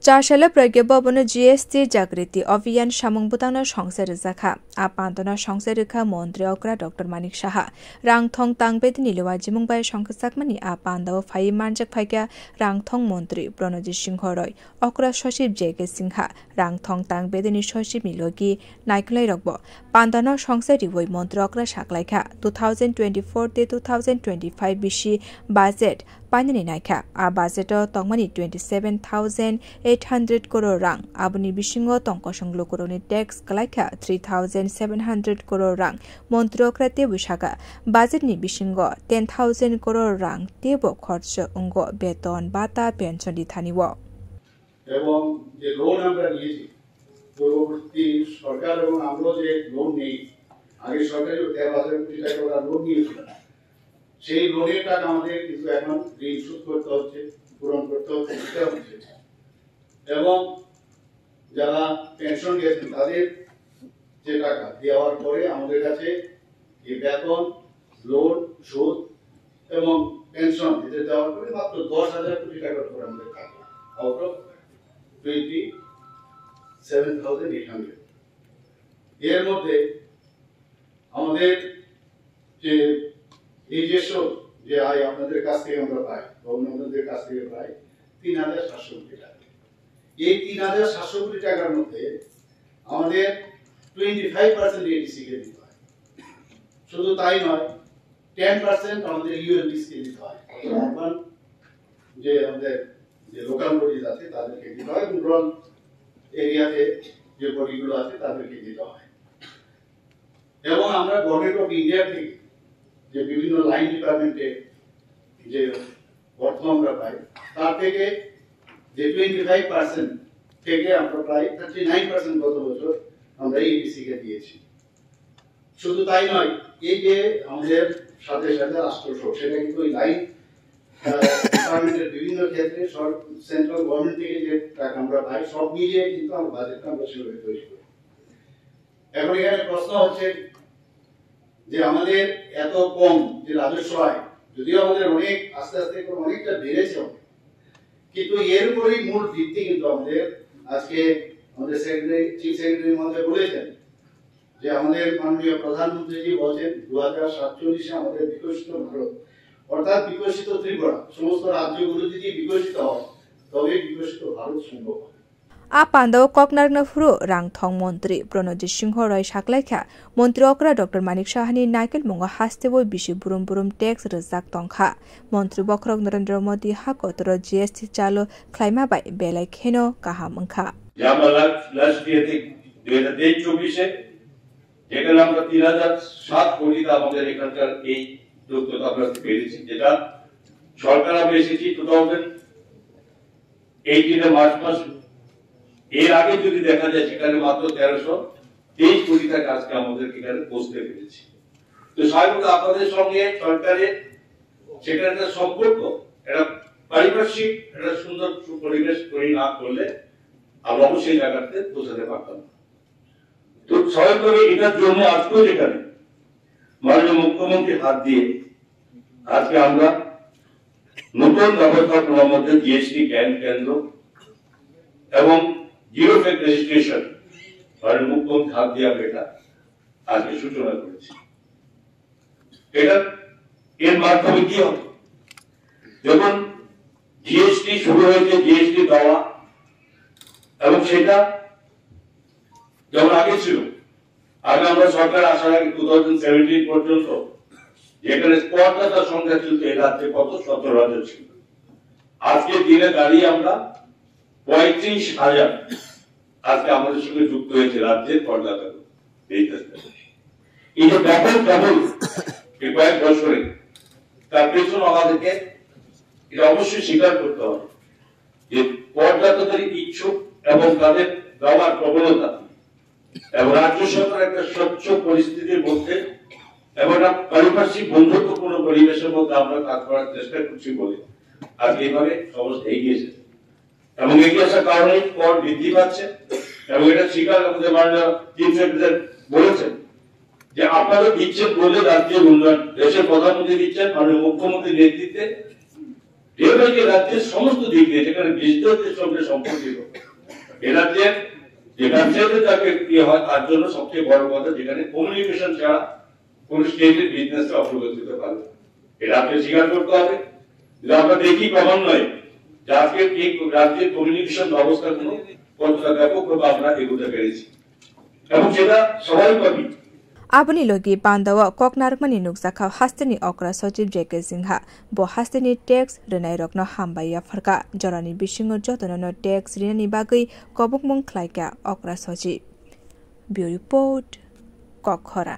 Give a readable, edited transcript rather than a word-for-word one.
চারশালা প্রজ্ঞাবন GST Jagriti অভিযান সামংবুতানো সংসার জাখা আপান্তনা সংসার রেখা মন্ত্রী অকরা ডক্টর মানিক সাহা রাংথং তাংবেদ নিলুয়া জিমুংবাই সংকসাকমানি আপান্দাও ফাই মানজাক ফাইকা রাংথং মন্ত্রী প্রণজিৎ সিংহ রয় অকরা সচিব জেকে সিংহা রাংথং তাংবেদনি সচিব নিলগি নাইকলাই রকব পান্দানো সংসার রিবই মন্ত্রী অকরা সাকলাইখা 2024-2025 বিশি বাজেট পাইনানি নাইখা আ budget তংমানি 27,800 crore rang aboni bisingo tongkosonglo koroni tax kalaikha 3,700 crore rang montrokrate bushaka budget ni bisingo 10,000 crore rang tebo khorcho ungo beton bata pension di thaniwo এবং যে লোন আমরা নিয়েছি পূর্ববর্তী সরকার এবং আমরা যে লোন নেই আগে সরকারি 13,000 কোটি টাকা লোন নিয়েছিল সেই লোনের টাকা আমাদের কিন্তু এখন ঋণ শোধ করতে হচ্ছে পূরণ করতে হচ্ছে এবং যারা পেনশন গেছেন তাদের যে টাকা দেওয়ার পরে আমাদের কাছে এই বেতন লোন সুদ এবং পেনশন এদের দেওয়ার পরে মাত্র 10,000 কোটি টাকার উপর আমাদের থাকে আউট অফ 27,800 এর মধ্যে আমাদের যে নিজস্ব যে আয় আপনাদের কাছ থেকে আমরা পাই গভর্নমেন্টের কাছ থেকে পাই 3,700 কোটি টাকা এই 3,700 কোটি টাকার মধ্যে আমাদের 25% এডিসি কে দিতে হয় শুধু তাই নয় 10% আমাদের ইউএনডিসি কে দিতে হয় আরবান যে আমাদের যে লোকাল বডিজ আছে তাদেরকে দিতে হয় এবং রুরাল এরিয়াতে যে বডিগুলো আছে তাদেরকে দিতে হয় এবং আমরা গভর্নমেন্ট অফ ইন্ডিয়া থেকে যে বিভিন্ন লাইন ডিপার্টমেন্টে যে অর্থ আমরা পাই তার থেকে যে 25% থেকে আমরা প্রায় 39% গত বছর আমরা এডিসি কে দিয়েছি শুধু তাই নয় এই যে আমাদের সাথে সাথে রাষ্ট্রসহ সেটা কিন্তু ওই লাইন ডিপার্টমেন্টের বিভিন্ন ক্ষেত্রে সেন্ট্রাল গভর্নমেন্ট থেকে যে টাকা আমরা পাই সব মিলিয়ে কিন্তু আমরা বাজেটটা আমরা সেভাবে তৈরি করি এখন এখানে প্রশ্ন হচ্ছে যে আমাদের এত কম যে রাজস্ব আয় যদিও আমাদের অনেক আস্তে আস্তে অনেকটা বেড়েছে কিন্তু এর উপরই মূল ভিত্তি কিন্তু আমাদের আজকে আমাদের সেক্রেটারি চিফ সেক্রেটারি মহোদয় বলেছেন যে আমাদের মাননীয় প্রধানমন্ত্রী জি বলেছেন 2047 আমাদের বিকশিত ভারত অর্থাৎ বিকশিত ত্রিপুরা সমস্ত রাজ্যগুলো যদি বিকশিত হয় তবে বিকশিত ভারত সম্ভব হবে আপান্দাও ককনারনাফুরো রাংথং মন্ত্রী প্রণজিৎ সিংহ রয় সাকলাইখা মন্ত্রী অকরা ডক্টর মানিক সাহানি নাইকেল মুঙ্গ হাস্তেবো বিশি বুরুম বুরুম ট্যাক্স রজাক তংখা মন্ত্রী বখরক নরেন্দ্র মোদী হাকতর জিএসটি চালো ক্লাইমা বাই বেলাই খেনো কাহাম ওংখা লাস্ট ইয়ার থেকে 2023-24 যেখানে আমরা 3,007 কোটি আমাদের এখানকার এই যোগ্যতা আমরা পেয়েছি যেটা সরকার আমরা এসেছি 2018 মার্চ মাস এর আগে যদি দেখা যায় সেখানে মাত্র 1323 কোটি টাকা আজকে আমাদের এখানে পৌঁছতে পেরেছি তো স্বাভাবিক আপনাদের সঙ্গে সরকারের সেখানে একটা সম্পর্ক একটা পারিপার্শ্বিক একটা সুন্দর পরিবেশ তৈরি না করলে আমরা অবশ্যই জায়গাতে পৌঁছাতে পারতাম তো স্বাভাবিকভাবে এটার জন্য আজকেও যেখানে মাননীয় মুখ্যমন্ত্রী হাত দিয়ে আজকে আমরা নতুন ব্যবস্থাপনার মধ্যে জিএসটি জ্ঞান কেন্দ্র এবং জিরো ফ্যাক্ট রেজিস্ট্রেশন মাননীয় মুখ্যমন্ত্রী হাত দিয়ে আমরা এটা আজকে সূচনা করেছি এটা এর মাধ্যমে কি হবে যখন জিএসটি শুরু হয়েছে জিএসটি দেওয়া এবং সেটা যেমন আগে ছিল আগে আমরা সরকার আসার আগে 2017 পর্যন্ত যেখানে করদাতার সংখ্যা ছিল এই রাজ্যে কত 17,000 ছিল আজকে দিনে দাঁড়িয়ে আমরা 35,000 আজকে আমাদের সঙ্গে যুক্ত হয়েছে রাজ্যের করদাতা এই যে ব্যাপক ডাবল এই কয়েক বছরে তার পেছনে আমাদেরকে এটা অবশ্যই স্বীকার করতে হবে যে করদাতাদের ইচ্ছুক এবং তাদের দেওয়ার প্রবণতা এবং রাজ্য সরকার একটা স্বচ্ছ পরিস্থিতির মধ্যে এবং একটা পারিপার্শ্বিক বন্ধুত্বপূর্ণ পরিবেশের মধ্যে আমরা কাজ করার চেষ্টা করছি বলে আজ এইভাবে সমস্ত এগিয়েছে এবং এগিয়ে আসার কারণে কর বৃদ্ধি পাচ্ছে এবং এটা স্বীকার আমাদের মাননীয় চিফ সেক্রেটারি বলেছেন যে আপনারা দিচ্ছেন বলে রাজ্যের উন্নয়ন দেশের প্রধানমন্ত্রী দিচ্ছেন মাননীয় মুখ্যমন্ত্রীর নেতৃত্বে রেল ব্যাংকের রাজ্যের সমস্ত দিক দিয়ে যেখানে বিজনেসের সঙ্গে সম্পর্কিত এ রাজ্যের যে ব্যবসায়ীদের যাকে ইয়ে হয় তার জন্য সবচেয়ে বড় কথা যেখানে কমিউনিকেশন ছাড়া কোন স্টেটের বিজনেসটা অগ্রগতি হতে পারবে এটা আপনি স্বীকার করতে হবে। যদি আমরা দেখি ক্রমান্বয়ে যে আজকে এই রাজ্যের কমিউনিকেশন ব্যবস্থাগুলো কতটা ব্যাপকভাবে আমরা এগোতে পেরেছি এবং সেটা সবাই পাবি। Abani logi bandawa koknarmani nukzakha hasteni okra sojib jeke singha bo hasteni tax renai rokno hambaya farka jorani bishingo jotono tax rinani bagai kobukmung khlaika okra sojib. Bureau report Kokhora.